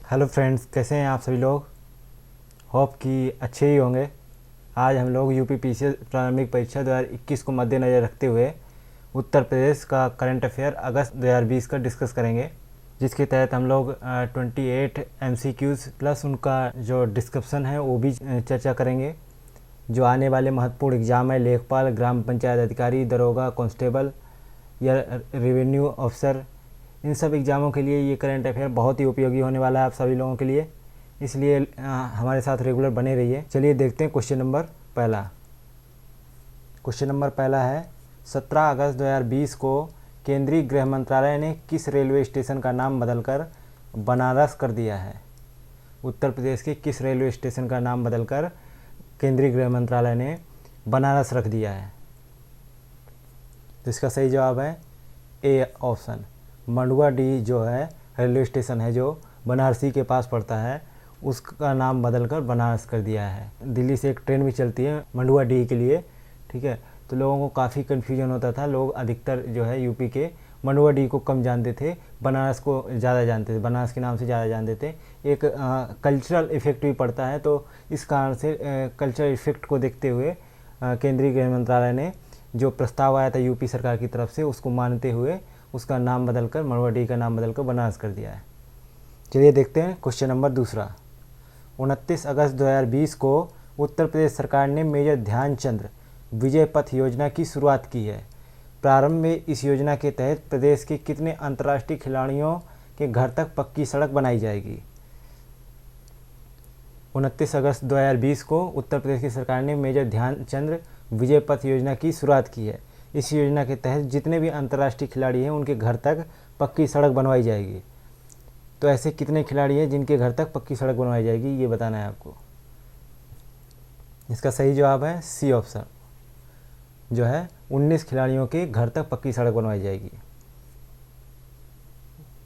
Hello friends, कैसे हैं आप सभी लोग। होप कि अच्छे ही होंगे। आज हम लोग यूपीपीसीएस प्रारंभिक परीक्षा 2021 को मद्देनज़र रखते हुए उत्तर प्रदेश का करंट अफेयर अगस्त 2020 का डिस्कस करेंगे, जिसके तहत हम लोग 28 एमसीक्यूज़ प्लस उनका जो डिस्क्रिप्शन है वो भी चर्चा करेंगे। जो आने वाले महत्वपूर्ण एग्ज़ाम है, लेखपाल, ग्राम पंचायत अधिकारी, दरोगा, कांस्टेबल या रेवेन्यू ऑफिसर, इन सब एग्ज़ामों के लिए ये करंट अफेयर बहुत ही उपयोगी होने वाला है आप सभी लोगों के लिए। इसलिए हमारे साथ रेगुलर बने रहिए। चलिए देखते हैं क्वेश्चन नंबर पहला। क्वेश्चन नंबर पहला है, 17 अगस्त 2020 को केंद्रीय गृह मंत्रालय ने किस रेलवे स्टेशन का नाम बदलकर बनारस कर दिया है। उत्तर प्रदेश के किस रेलवे स्टेशन का नाम बदलकर केंद्रीय गृह मंत्रालय ने बनारस रख दिया है। तो इसका सही जवाब है ए ऑप्शन, मंडुआडीह जो है रेलवे स्टेशन है जो बनारसी के पास पड़ता है, उसका नाम बदलकर बनारस कर दिया है। दिल्ली से एक ट्रेन भी चलती है मंडुआडीह के लिए, ठीक है। तो लोगों को काफ़ी कन्फ्यूजन होता था, लोग अधिकतर जो है यूपी के मंडुआडीह को कम जानते थे, बनारस को ज़्यादा जानते थे, बनारस के नाम से ज़्यादा जानते थे। एक कल्चरल इफेक्ट भी पड़ता है, तो इस कारण से कल्चरल इफेक्ट को देखते हुए केंद्रीय गृह मंत्रालय ने जो प्रस्ताव आया था यूपी सरकार की तरफ से, उसको मानते हुए उसका नाम बदलकर मंडुआडीह का नाम बदलकर बनारस कर दिया है। चलिए देखते हैं क्वेश्चन नंबर दूसरा। 29 अगस्त 2020 को उत्तर प्रदेश सरकार ने मेजर ध्यानचंद विजय पथ योजना की शुरुआत की है। प्रारंभ में इस योजना के तहत प्रदेश के कितने अंतर्राष्ट्रीय खिलाड़ियों के घर तक पक्की सड़क बनाई जाएगी। 29 अगस्त 2020 को उत्तर प्रदेश की सरकार ने मेजर ध्यानचंद विजय पथ योजना की शुरुआत की है। इस योजना के तहत जितने भी अंतर्राष्ट्रीय खिलाड़ी हैं उनके घर तक पक्की सड़क बनवाई जाएगी। तो ऐसे कितने खिलाड़ी हैं जिनके घर तक पक्की सड़क बनवाई जाएगी, ये बताना है आपको। इसका सही जवाब है सी ऑप्शन, जो है 19 खिलाड़ियों के घर तक पक्की सड़क बनवाई जाएगी।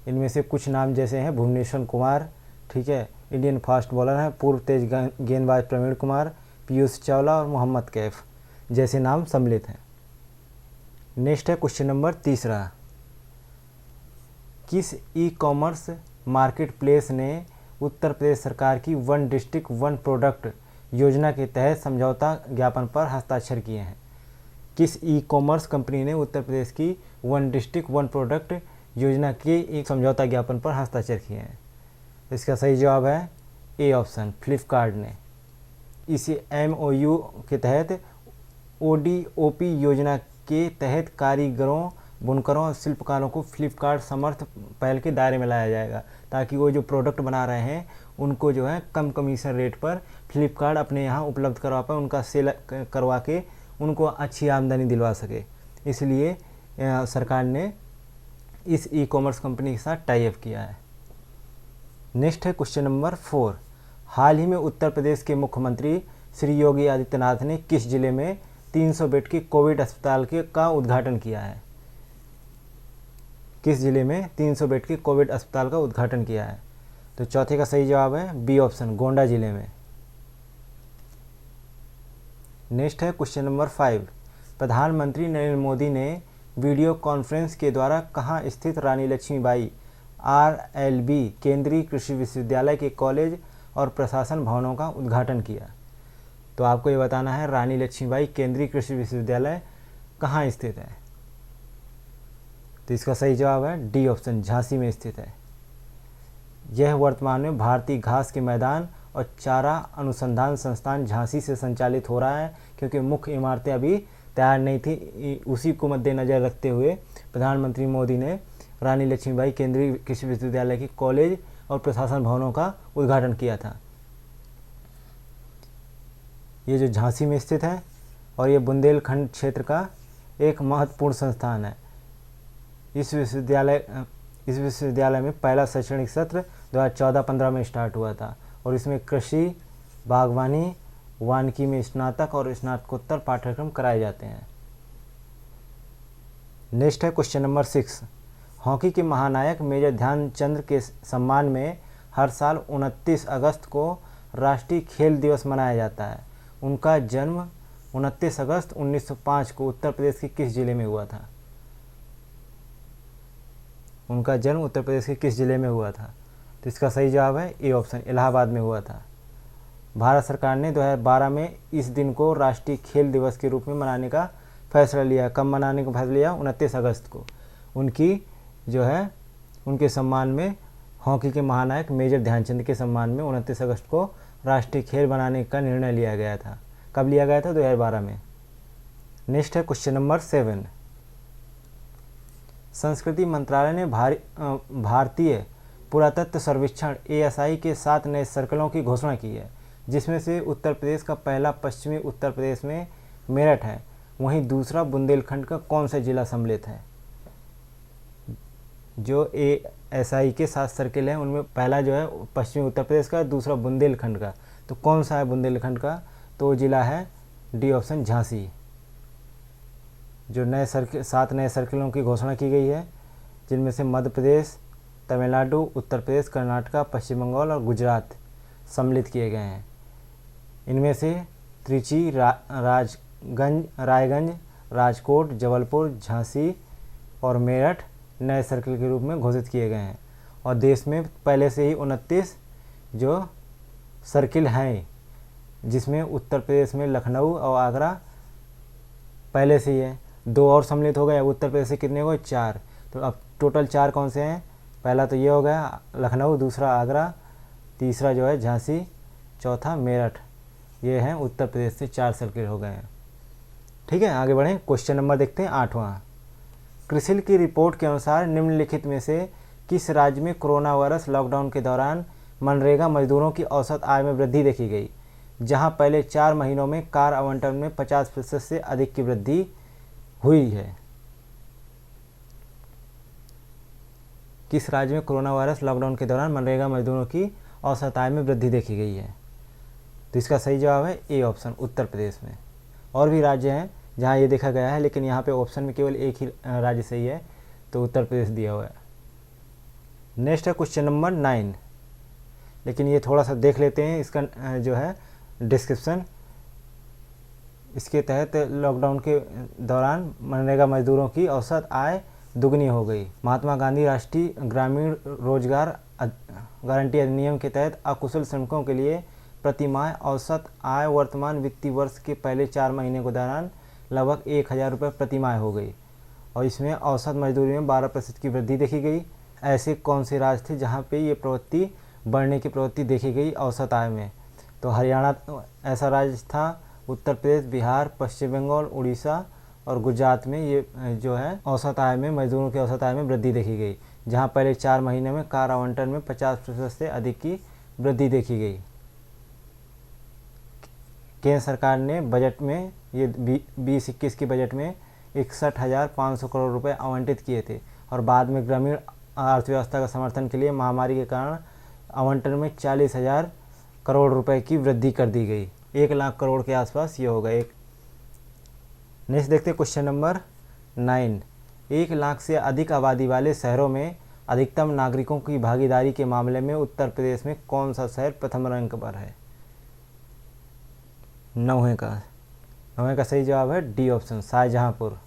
इनमें से कुछ नाम जैसे हैं भुवनेश्वर कुमार, ठीक है, इंडियन फास्ट बॉलर हैं, पूर्व तेज गेंदबाज प्रवीण कुमार, पीयूष चावला और मोहम्मद कैफ जैसे नाम सम्मिलित हैं। नेक्स्ट है क्वेश्चन नंबर तीसरा। किस ई कॉमर्स मार्केट प्लेस ने उत्तर प्रदेश सरकार की वन डिस्ट्रिक्ट वन प्रोडक्ट योजना के तहत समझौता ज्ञापन पर हस्ताक्षर किए हैं। किस ई कॉमर्स कंपनी ने उत्तर प्रदेश की वन डिस्ट्रिक्ट वन प्रोडक्ट योजना के एक समझौता ज्ञापन पर हस्ताक्षर किए हैं। इसका सही जवाब है ए ऑप्शन, फ्लिपकार्ट ने। इसी MOU के तहत ODOP योजना के तहत कारीगरों, बुनकरों और शिल्पकारों को फ्लिपकार्ट समर्थ पहल के दायरे में लाया जाएगा, ताकि वो जो प्रोडक्ट बना रहे हैं उनको जो है कम कमीशन रेट पर फ्लिपकार्ट अपने यहाँ उपलब्ध करवा पाए, उनका सेल करवा के उनको अच्छी आमदनी दिलवा सके। इसलिए सरकार ने इस ई कॉमर्स कंपनी के साथ टाई अप किया है। नेक्स्ट है क्वेश्चन नंबर 4। हाल ही में उत्तर प्रदेश के मुख्यमंत्री श्री योगी आदित्यनाथ ने किस जिले में 300 बेड के कोविड अस्पताल का उद्घाटन किया है। किस जिले में 300 बेड के कोविड अस्पताल का उद्घाटन किया है। तो चौथे का सही जवाब है बी ऑप्शन, गोंडा जिले में। नेक्स्ट है क्वेश्चन नंबर 5। प्रधानमंत्री नरेंद्र मोदी ने वीडियो कॉन्फ्रेंस के द्वारा कहाँ स्थित रानी लक्ष्मीबाई RLB केंद्रीय कृषि विश्वविद्यालय के कॉलेज और प्रशासन भवनों का उद्घाटन किया। तो आपको ये बताना है रानी लक्ष्मीबाई केंद्रीय कृषि विश्वविद्यालय कहाँ स्थित है। तो इसका सही जवाब है डी ऑप्शन, झांसी में स्थित है। यह वर्तमान में भारतीय घास के मैदान और चारा अनुसंधान संस्थान झांसी से संचालित हो रहा है, क्योंकि मुख्य इमारतें अभी तैयार नहीं थी। उसी को मद्देनज़र रखते हुए प्रधानमंत्री मोदी ने रानी लक्ष्मीबाई केंद्रीय कृषि विश्वविद्यालय के कॉलेज और प्रशासन भवनों का उद्घाटन किया था। ये जो झांसी में स्थित है और ये बुंदेलखंड क्षेत्र का एक महत्वपूर्ण संस्थान है। इस विश्वविद्यालय में पहला शैक्षणिक सत्र 2014-15 में स्टार्ट हुआ था और इसमें कृषि, बागवानी, वानिकी में स्नातक और स्नातकोत्तर पाठ्यक्रम कराए जाते हैं। नेक्स्ट है क्वेश्चन नंबर 6। हॉकी के महानायक मेजर ध्यानचंद के सम्मान में हर साल 29 अगस्त को राष्ट्रीय खेल दिवस मनाया जाता है। उनका जन्म 29 अगस्त 1905 को उत्तर प्रदेश के किस जिले में हुआ था। उनका जन्म उत्तर प्रदेश के किस जिले में हुआ था। तो इसका सही जवाब है ए ऑप्शन, इलाहाबाद में हुआ था। भारत सरकार ने 2012 में इस दिन को राष्ट्रीय खेल दिवस के रूप में मनाने का फैसला लिया। कब मनाने का फैसला लिया? 29 अगस्त को। उनकी जो है उनके सम्मान में, हॉकी के महानायक मेजर ध्यानचंद के सम्मान में 29 अगस्त को राष्ट्रीय खेल बनाने का निर्णय लिया गया था। कब लिया गया था? 2012 में। नेक्स्ट है क्वेश्चन नंबर 7। संस्कृति मंत्रालय ने भारतीय पुरातत्व सर्वेक्षण ASI के 7 नए सर्कलों की घोषणा की है, जिसमें से उत्तर प्रदेश का पहला पश्चिमी उत्तर प्रदेश में मेरठ है। वहीं दूसरा बुंदेलखंड का कौन सा जिला सम्मिलित है? जो ASI के 7 सर्किल हैं उनमें पहला जो है पश्चिमी उत्तर प्रदेश का, दूसरा बुंदेलखंड का। तो कौन सा है बुंदेलखंड का? तो जिला है डी ऑप्शन, झांसी। जो 7 नए सर्किलों की घोषणा की गई है, जिनमें से मध्य प्रदेश, तमिलनाडु, उत्तर प्रदेश, कर्नाटक, पश्चिम बंगाल और गुजरात सम्मिलित किए गए हैं। इनमें से त्रिची, रायगंज, राजकोट, जबलपुर, झांसी और मेरठ नए सर्किल के रूप में घोषित किए गए हैं। और देश में पहले से ही 29 जो सर्किल हैं, जिसमें उत्तर प्रदेश में लखनऊ और आगरा पहले से ही है। 2 और सम्मिलित हो गए। उत्तर प्रदेश से कितने हो गए? 4। तो अब टोटल 4 कौन से हैं? पहला तो ये हो गया लखनऊ, दूसरा आगरा, तीसरा जो है झांसी, चौथा मेरठ। ये हैं उत्तर प्रदेश से 4 सर्किल हो गए हैं। ठीक है, आगे बढ़ें। क्वेश्चन नंबर देखते हैं 8वां। क्रिसिल की रिपोर्ट के अनुसार निम्नलिखित में से किस राज्य में कोरोना वायरस लॉकडाउन के दौरान मनरेगा मजदूरों की औसत आय में वृद्धि देखी गई, जहां पहले 4 महीनों में कार आवंटन में 50% से अधिक की वृद्धि हुई है? किस राज्य में कोरोना वायरस लॉकडाउन के दौरान मनरेगा मजदूरों की औसत आय में वृद्धि देखी गई है? तो इसका सही जवाब है ए ऑप्शन, उत्तर प्रदेश में। और भी राज्य हैं जहां ये देखा गया है, लेकिन यहाँ पे ऑप्शन में केवल एक ही राज्य सही है, तो उत्तर प्रदेश दिया हुआ है। नेक्स्ट है क्वेश्चन नंबर 9। लेकिन ये थोड़ा सा देख लेते हैं इसका जो है डिस्क्रिप्शन। इसके तहत लॉकडाउन के दौरान मनरेगा मजदूरों की औसत आय दुगनी हो गई। महात्मा गांधी राष्ट्रीय ग्रामीण रोजगार गारंटी अधिनियम के तहत अकुशल श्रमिकों के लिए प्रति माह औसत आय वर्तमान वित्तीय वर्ष के पहले 4 महीने के दौरान लगभग 1000 रुपये प्रति माह हो गई, और इसमें औसत मजदूरी में 12% की वृद्धि देखी गई। ऐसे कौन से राज्य थे जहां पे ये प्रवृत्ति बढ़ने की प्रवृत्ति देखी गई औसत आय में? तो हरियाणा ऐसा राज्य था, उत्तर प्रदेश, बिहार, पश्चिम बंगाल, उड़ीसा और गुजरात में ये जो है औसत आय में, मजदूरों की औसत आय में वृद्धि देखी गई, जहां पहले 4 महीने में कार आवंटन में 50% से अधिक की वृद्धि देखी गई। केंद्र सरकार ने बजट में ये 2021 के बजट में 61,500 करोड़ रुपए आवंटित किए थे, और बाद में ग्रामीण अर्थव्यवस्था का समर्थन के लिए महामारी के कारण आवंटन में 40,000 करोड़ रुपए की वृद्धि कर दी गई। 1 लाख करोड़ के आसपास ये होगा। नेक्स्ट देखते हैं क्वेश्चन नंबर 9। 1 लाख से अधिक आबादी वाले शहरों में अधिकतम नागरिकों की भागीदारी के मामले में उत्तर प्रदेश में कौन सा शहर प्रथम रैंक पर है? 9वें का सही जवाब है डी ऑप्शन, शाहजहांपुर।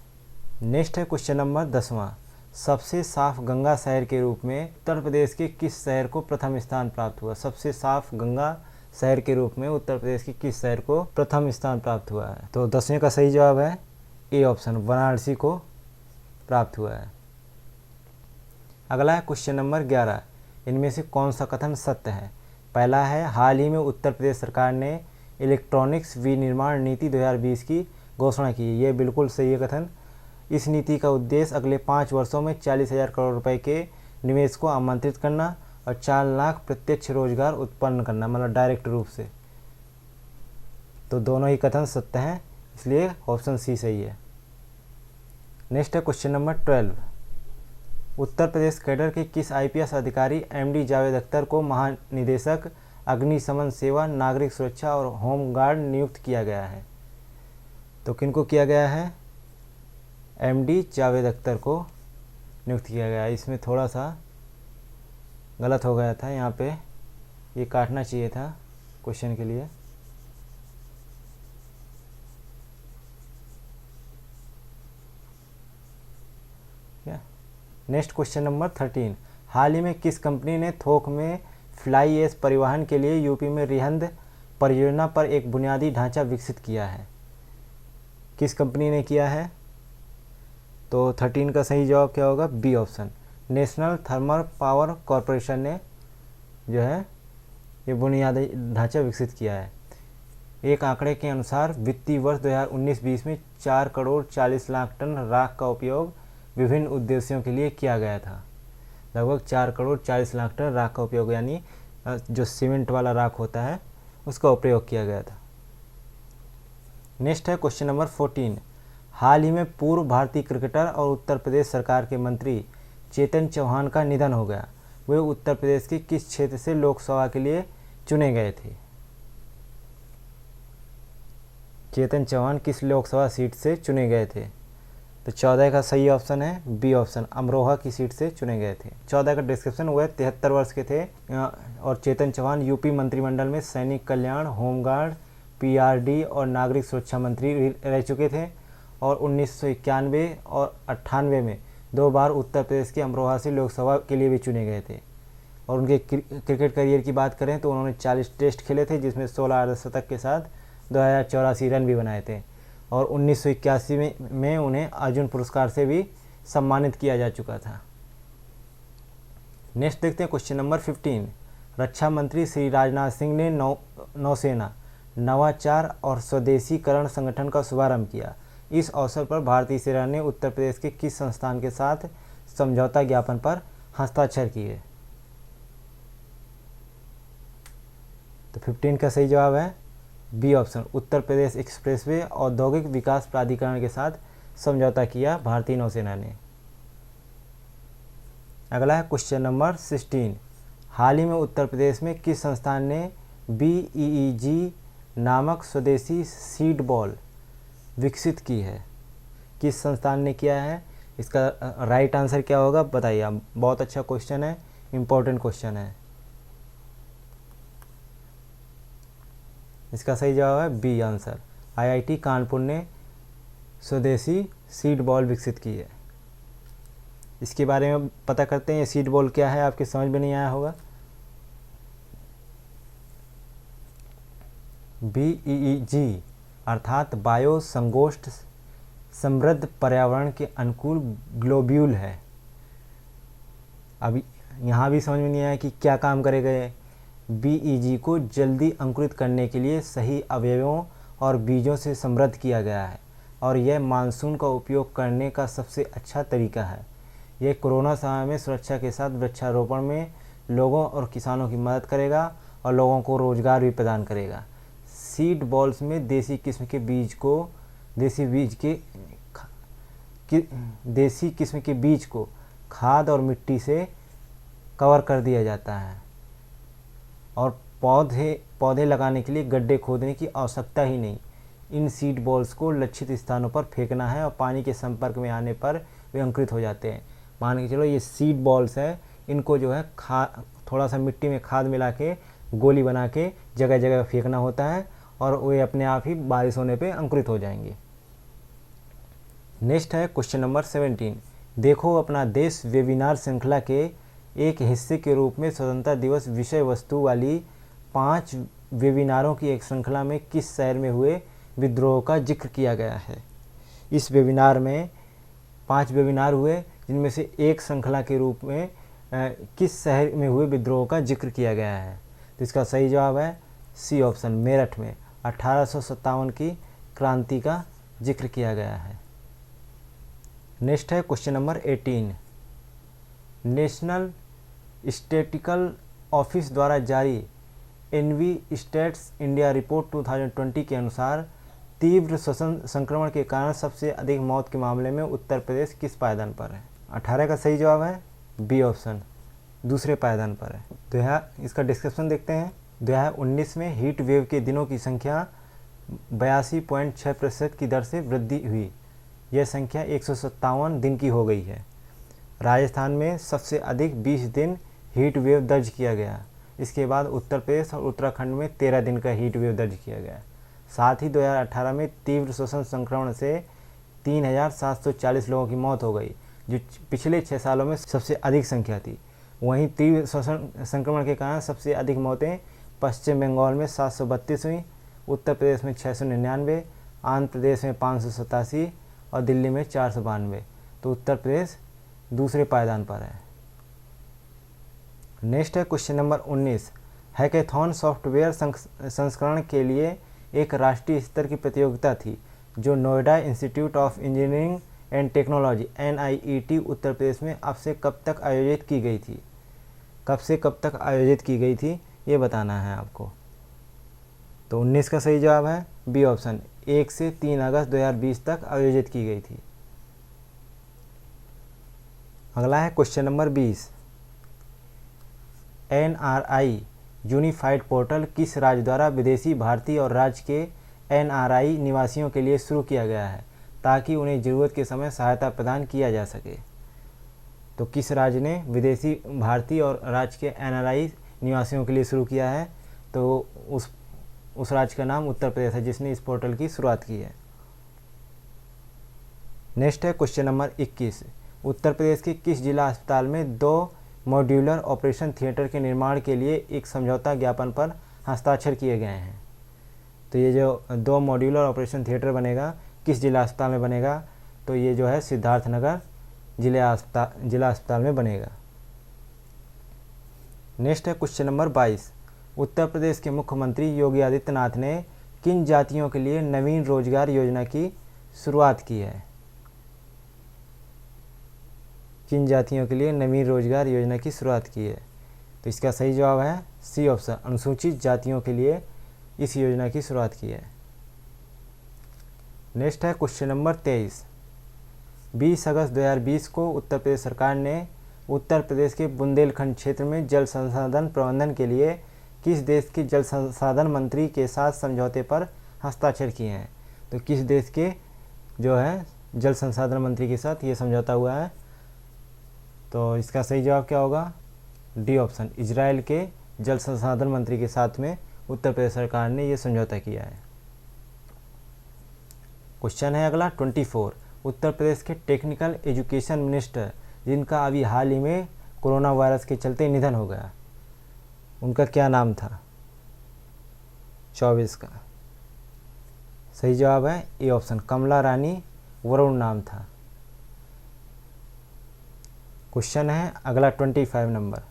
नेक्स्ट है क्वेश्चन नंबर 10वां। सबसे साफ गंगा शहर के रूप में उत्तर प्रदेश के किस शहर को प्रथम स्थान प्राप्त हुआ? सबसे साफ गंगा शहर के रूप में उत्तर प्रदेश के किस शहर को प्रथम स्थान प्राप्त हुआ है? तो 10वें का सही जवाब है ए ऑप्शन, वाराणसी को प्राप्त हुआ है। अगला है क्वेश्चन नंबर 11। इनमें से कौन सा कथन सत्य है? पहला है, हाल ही में उत्तर प्रदेश सरकार ने इलेक्ट्रॉनिक्स विनिर्माण नीति 2020 की घोषणा की। ये बिल्कुल सही है कथन। इस नीति का उद्देश्य अगले 5 वर्षों में 40,000 करोड़ रुपए के निवेश को आमंत्रित करना और 4 लाख प्रत्यक्ष रोजगार उत्पन्न करना, मतलब डायरेक्ट रूप से। तो दोनों ही कथन सत्य हैं, इसलिए ऑप्शन सी सही है। नेक्स्ट है question number 12। Uttar Pradesh cadre के किस IPS अधिकारी MD जावेद अख्तर को महानिदेशक अग्निशमन सेवा, नागरिक सुरक्षा और होम गार्ड नियुक्त किया गया है? तो किनको किया गया है? MD जावेद अख्तर को नियुक्त किया गया है। इसमें थोड़ा सा गलत हो गया था, यहाँ पे ये काटना चाहिए था क्वेश्चन के लिए। Next question number 13। हाल ही में किस कंपनी ने थोक में फ्लाई ऐश परिवहन के लिए यूपी में रिहंद परियोजना पर एक बुनियादी ढांचा विकसित किया है? किस कंपनी ने किया है? तो 13 का सही जवाब क्या होगा? B option, National Thermal Power Corporation ने जो है ये बुनियादी ढांचा विकसित किया है। एक आंकड़े के अनुसार वित्तीय वर्ष 2019-20 में 4 करोड़ 40 लाख टन राख का उपयोग विभिन्न उद्देश्यों के लिए किया गया था। लगभग 4 करोड़ 40 लाख टन राख का उपयोग, यानी जो सीमेंट वाला राख होता है उसका उपयोग किया गया था। नेक्स्ट है क्वेश्चन नंबर 14। हाल ही में पूर्व भारतीय क्रिकेटर और उत्तर प्रदेश सरकार के मंत्री चेतन चौहान का निधन हो गया। वे उत्तर प्रदेश के किस क्षेत्र से लोकसभा के लिए चुने गए थे? चेतन चौहान किस लोकसभा सीट से चुने गए थे? तो 14 का सही ऑप्शन है बी ऑप्शन, अमरोहा की सीट से चुने गए थे। 14 का डिस्क्रिप्शन, वह 73 वर्ष के थे और चेतन चौहान यूपी मंत्रिमंडल में सैनिक कल्याण, होमगार्ड, पीआरडी और नागरिक सुरक्षा मंत्री रह चुके थे और 1991 और 98 में 2 बार उत्तर प्रदेश के अमरोहा से लोकसभा के लिए भी चुने गए थे। और उनके क्रिकेट करियर की बात करें तो उन्होंने 40 टेस्ट खेले थे, जिसमें 16 अर्धशतक के साथ 2084 रन भी बनाए थे और 1981 में उन्हें अर्जुन पुरस्कार से भी सम्मानित किया जा चुका था। नेक्स्ट देखते हैं क्वेश्चन नंबर 15। रक्षा मंत्री श्री राजनाथ सिंह ने नौसेना नवाचार और स्वदेशीकरण संगठन का शुभारंभ किया। इस अवसर पर भारतीय सेना ने उत्तर प्रदेश के किस संस्थान के साथ समझौता ज्ञापन पर हस्ताक्षर किए? तो 15 का सही जवाब है B option, Uttar Pradesh expressway औद्योगिक विकास प्राधिकरण के साथ समझौता किया भारतीय नौसेना ने। अगला है क्वेश्चन नंबर 16। हाल ही में उत्तर प्रदेश में किस संस्थान ने BEEG नामक स्वदेशी सीड बॉल विकसित की है? किस संस्थान ने किया है? इसका राइट आंसर क्या होगा बताइए आप। बहुत अच्छा क्वेश्चन है, इम्पोर्टेंट क्वेश्चन है। इसका सही जवाब है बी आंसर, IIT कानपुर ने स्वदेशी सीड बॉल विकसित की है। इसके बारे में पता करते हैं, ये सीड बॉल क्या है, आपके समझ में नहीं आया होगा। BEEG अर्थात बायो संगोष्ठ समृद्ध पर्यावरण के अनुकूल ग्लोब्यूल है। अभी यहाँ भी समझ में नहीं आया कि क्या काम करेगा ये। BEG को जल्दी अंकुरित करने के लिए सही अवयवों और बीजों से समृद्ध किया गया है और यह मानसून का उपयोग करने का सबसे अच्छा तरीका है। यह कोरोना समय में सुरक्षा के साथ वृक्षारोपण में लोगों और किसानों की मदद करेगा और लोगों को रोजगार भी प्रदान करेगा। सीड बॉल्स में देसी किस्म के बीज को खाद और मिट्टी से कवर कर दिया जाता है और पौधे लगाने के लिए गड्ढे खोदने की आवश्यकता ही नहीं। इन सीड बॉल्स को लक्षित स्थानों पर फेंकना है और पानी के संपर्क में आने पर वे अंकुरित हो जाते हैं। मान के चलो ये सीड बॉल्स है, इनको जो है थोड़ा सा मिट्टी में खाद मिला के गोली बना के जगह जगह फेंकना होता है और वे अपने आप ही बारिश होने पे अंकुरित हो जाएंगे। नेक्स्ट है क्वेश्चन नंबर 17। देखो अपना देश वेबिनार श्रृंखला के एक हिस्से के रूप में स्वतंत्रता दिवस विषय वस्तु वाली 5 वेबिनारों की एक श्रृंखला में किस शहर में हुए विद्रोह का जिक्र किया गया है? इस वेबिनार में 5 वेबिनार हुए, जिनमें से एक श्रृंखला के रूप में किस शहर में हुए विद्रोह का जिक्र किया गया है? तो इसका सही जवाब है सी ऑप्शन, मेरठ में 1857 की क्रांति का जिक्र किया गया है। नेक्स्ट है question number 18। National statistical office द्वारा जारी एनवी स्टेट्स इंडिया रिपोर्ट 2020 के अनुसार तीव्र श्वसन संक्रमण के कारण सबसे अधिक मौत के मामले में उत्तर प्रदेश किस पायदान पर है? 18 का सही जवाब है बी ऑप्शन, दूसरे पायदान पर है। तो यहाँ इसका डिस्क्रिप्शन देखते हैं। 2019 में हीट वेव के दिनों की संख्या 82.6% की दर से वृद्धि हुई। यह संख्या 157 दिन की हो गई है। राजस्थान में सबसे अधिक 20 दिन हीट वेव दर्ज किया गया। इसके बाद उत्तर प्रदेश और उत्तराखंड में 13 दिन का हीट वेव दर्ज किया गया। साथ ही 2018 में तीव्र श्वसन संक्रमण से 3740 लोगों की मौत हो गई, जो पिछले 6 सालों में सबसे अधिक संख्या थी। वहीं तीव्र श्वसन संक्रमण के कारण सबसे अधिक मौतें पश्चिम बंगाल में 732 हुई, उत्तर प्रदेश में 699, आंध्र प्रदेश में 587 और दिल्ली में 492। तो उत्तर प्रदेश दूसरे पायदान पर है। नेक्स्ट है क्वेश्चन नंबर 19। हैकेथॉन सॉफ्टवेयर संस्करण के लिए एक राष्ट्रीय स्तर की प्रतियोगिता थी जो Noida institute of engineering and technology NIET Uttar Pradesh में अब से कब तक आयोजित की गई थी। कब से कब तक आयोजित की गई थी ये बताना है आपको। तो 19 का सही जवाब है बी ऑप्शन, 1 से 3 अगस्त 2020 तक आयोजित की गई थी। अगला है question number 20। NRI unified portal किस राज्य द्वारा विदेशी भारतीय और राज्य के NRI निवासियों के लिए शुरू किया गया है ताकि उन्हें ज़रूरत के समय सहायता प्रदान किया जा सके। तो किस राज्य ने विदेशी भारतीय और राज्य के NRI निवासियों के लिए शुरू किया है? तो उस राज्य का नाम उत्तर प्रदेश है जिसने इस पोर्टल की शुरुआत की है। नेक्स्ट है क्वेश्चन नंबर 21। उत्तर प्रदेश के किस जिला अस्पताल में 2 मॉड्यूलर ऑपरेशन थिएटर के निर्माण के लिए एक समझौता ज्ञापन पर हस्ताक्षर किए गए हैं? तो ये जो 2 मॉड्यूलर ऑपरेशन थिएटर बनेगा किस जिला अस्पताल में बनेगा? तो ये जो है सिद्धार्थनगर जिला अस्पताल में बनेगा। नेक्स्ट है क्वेश्चन नंबर 22। उत्तर प्रदेश के मुख्यमंत्री योगी आदित्यनाथ ने किन जातियों के लिए नवीन रोजगार योजना की शुरुआत की है? किन जातियों के लिए नवीन रोजगार योजना की शुरुआत की है? तो इसका सही जवाब है सी ऑप्शन, अनुसूचित जातियों के लिए इस योजना की शुरुआत की है। नेक्स्ट है क्वेश्चन नंबर 23। 20 अगस्त 2020 को उत्तर प्रदेश सरकार ने उत्तर प्रदेश के बुंदेलखंड क्षेत्र में जल संसाधन प्रबंधन के लिए किस देश के जल संसाधन मंत्री के साथ समझौते पर हस्ताक्षर किए हैं? तो किस देश के जो है जल संसाधन मंत्री के साथ ये समझौता हुआ है? तो इसका सही जवाब क्या होगा? डी ऑप्शन, इजराइल के जल संसाधन मंत्री के साथ में उत्तर प्रदेश सरकार ने ये समझौता किया है। क्वेश्चन है अगला 24। उत्तर प्रदेश के टेक्निकल एजुकेशन मिनिस्टर जिनका अभी हाल ही में कोरोना वायरस के चलते निधन हो गया, उनका क्या नाम था? 24 का सही जवाब है ए ऑप्शन, कमला रानी वरुण नाम था। क्वेश्चन है अगला 25 नंबर।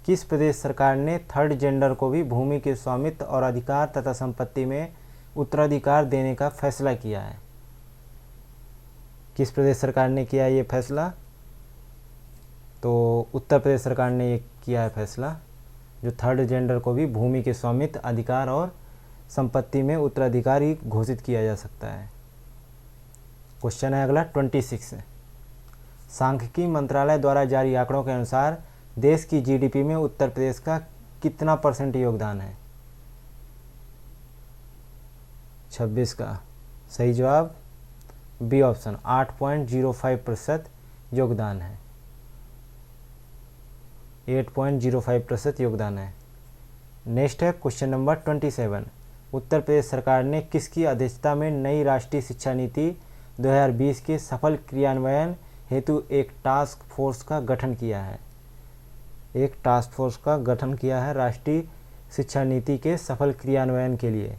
किस प्रदेश सरकार ने थर्ड जेंडर को भी भूमि के स्वामित्व और अधिकार तथा संपत्ति में उत्तराधिकार देने का फैसला किया है? किस प्रदेश सरकार ने किया ये फैसला? तो उत्तर प्रदेश सरकार ने ये किया है फैसला, जो थर्ड जेंडर को भी भूमि के स्वामित्व अधिकार और संपत्ति में उत्तराधिकारी घोषित किया जा सकता है। क्वेश्चन है अगला 26। सांख्यिकी मंत्रालय द्वारा जारी आंकड़ों के अनुसार देश की GDP में उत्तर प्रदेश का कितना % योगदान है? 26 का सही जवाब बी ऑप्शन, 8.05% योगदान है। 8.05% योगदान है। नेक्स्ट है क्वेश्चन नंबर 27। उत्तर प्रदेश सरकार ने किसकी अध्यक्षता में नई राष्ट्रीय शिक्षा नीति 2020 के सफल क्रियान्वयन हेतु एक टास्क फोर्स का गठन किया है? एक टास्क फोर्स का गठन किया है राष्ट्रीय शिक्षा नीति के सफल क्रियान्वयन के लिए।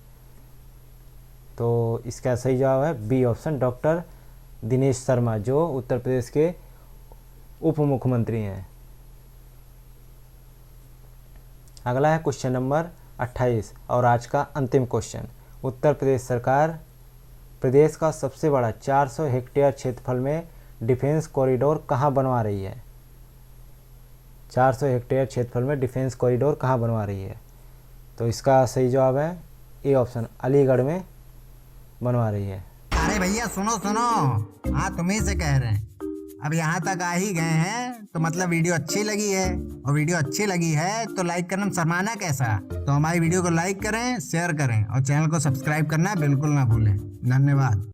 तो इसका सही जवाब है B option, doctor Dinesh Sharma जो उत्तर प्रदेश के उप मुख्यमंत्री हैं। अगला है क्वेश्चन नंबर 28 और आज का अंतिम क्वेश्चन। उत्तर प्रदेश सरकार प्रदेश का सबसे बड़ा 400 हेक्टेयर क्षेत्रफल में डिफेंस कॉरिडोर कहाँ बनवा रही है? 400 हेक्टेयर क्षेत्रफल में डिफेंस कॉरिडोर कहाँ बनवा रही है? तो इसका सही जवाब है ए ऑप्शन, अलीगढ़ में बनवा रही है। अरे भैया सुनो सुनो, हाँ तुम्ही से कह रहे हैं। अब यहाँ तक आ ही गए हैं तो मतलब वीडियो अच्छी लगी है, और वीडियो अच्छी लगी है तो लाइक करना शर्माना कैसा? तो हमारी वीडियो को लाइक करें, शेयर करें और चैनल को सब्सक्राइब करना बिल्कुल ना भूलें। धन्यवाद।